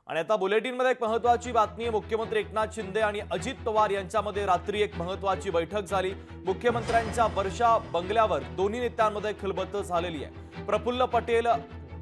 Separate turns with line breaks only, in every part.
आणि आता बुलेटिनमध्ये एक महत्त्वाची बातमी। मुख्यमंत्री एकनाथ शिंदे आणि अजित पवार यांच्यामध्ये रात्री एक महत्त्वाची बैठक झाली। मुख्यमंत्र्यांच्या वर्षा बंगल्यावर दोन्ही नेत्यांमध्ये खलबत झालेली आहे। प्रफुल्ल पटेल,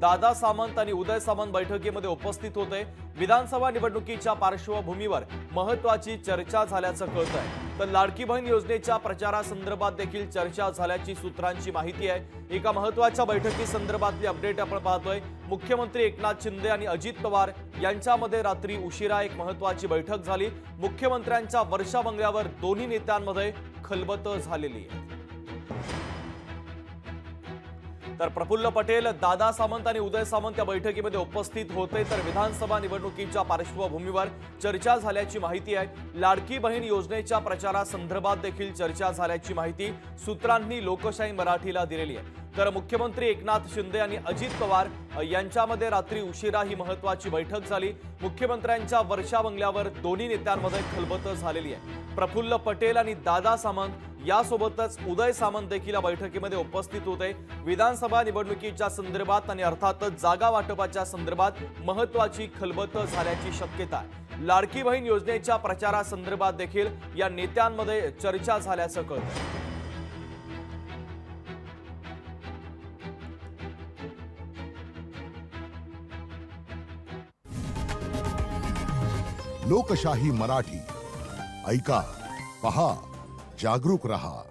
दादा सामंत आणि उदय सामंत बैठकीमध्ये उपस्थित होते। विधानसभा निवडणुकीच्या पार्श्वभूमीवर महत्त्वाची चर्चा झाल्याचं कळतंय। तर लाडकी बहीण योजनेच्या प्रचारासंदर्भात देखील चर्चा झाल्याची सूत्रांची माहिती आहे। एका महत्त्वाच्या बैठकीसंदर्भातली अपडेट आपण पाहतोय। मुख्यमंत्री एकनाथ शिंदे आणि अजित पवार यांच्यामध्ये रात्री उशिरा एक महत्त्वाची बैठक झाली। मुख्यमंत्र्यांच्या वर्षा बंगल्यावर दोन्ही नेत्यांमध्ये खलबत झालेली आहे। तर प्रफुल्ल पटेल, दादा सामंत आणि उदय सामंत या बैठकीमध्ये उपस्थित होते। तर विधानसभा निवडणुकीच्या पार्श्वभूमीवर चर्चा झाल्याची माहिती आहे। लाडकी बहीण योजनेच्या प्रचारासंदर्भात देखील चर्चा झाल्याची माहिती सूत्रांनी लोकशाही मराठीला दिलेली आहे। तर मुख्यमंत्री एकनाथ शिंदे आणि अजित पवार यांच्यामध्ये रात्री उशिरा ही महत्त्वाची बैठक झाली। मुख्यमंत्र्यांच्या वर्षा बंगल्यावर दोन्ही नेत्यांमध्ये खलबत झालेली आहे। प्रफुल्ल पटेल आणि दादा सामंत यासोबतच उदय सामंत देखील या बैठकीमध्ये उपस्थित होते। विधानसभा निवडणुकीच्या संदर्भात आणि अर्थातच जागा वाटपाच्या संदर्भात महत्त्वाची खलबत झाल्याची शक्यता आहे। लाडकी बहीण योजनेच्या प्रचारासंदर्भात देखील या नेत्यांमध्ये चर्चा झाल्याचं कळतंय।
लोकशाही मराठी ऐका, पहा, जागरूक रहा।